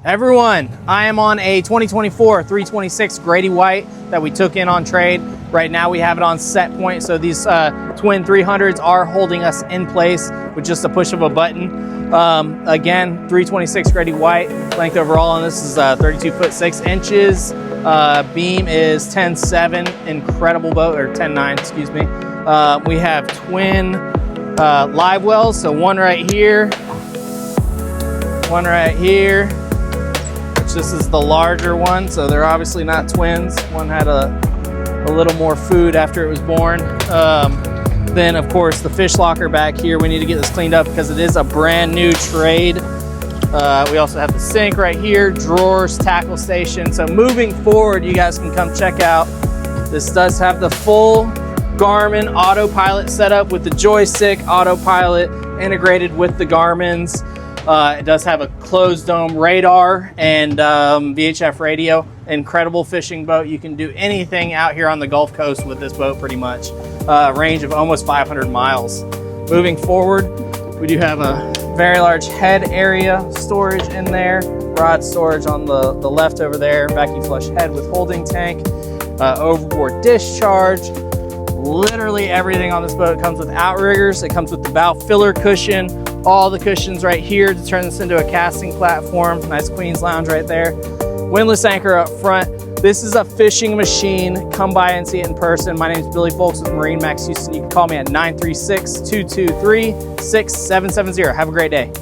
Everyone, I am on a 2024 326 Grady-White that we took in on trade. Right now we have it on set point, so these twin 300s are holding us in place with just a push of a button. Again, 326 Grady-White, length overall on this is 32 foot 6 inches. Beam is 10.7, incredible boat, or 10.9, excuse me. We have twin live wells, so one right here, one right here. This is the larger one, so they're obviously not twins. One had a little more food after it was born. Then of course the fish locker back here, we need to get this cleaned up because it is a brand new trade. We also have the sink right here, drawers, tackle station. So moving forward, you guys can come check out. This does have the full Garmin autopilot setup with the joystick autopilot integrated with the Garmin's. It does have a closed dome radar and VHF radio. Incredible fishing boat. You can do anything out here on the Gulf Coast with this boat pretty much. Range of almost 500 miles. Moving forward, we do have a very large head area storage in there. Rod storage on the left over there. Vacuum flush head with holding tank. Overboard discharge. Literally everything on this boat comes with outriggers. It comes with the bow filler cushion. All the cushions right here to turn this into a casting platform. Nice Queen's Lounge right there. Windlass anchor up front. This is a fishing machine. Come by and see it in person. My name is Billy Folks with MarineMax Houston. You can call me at 936-223-6770. Have a great day.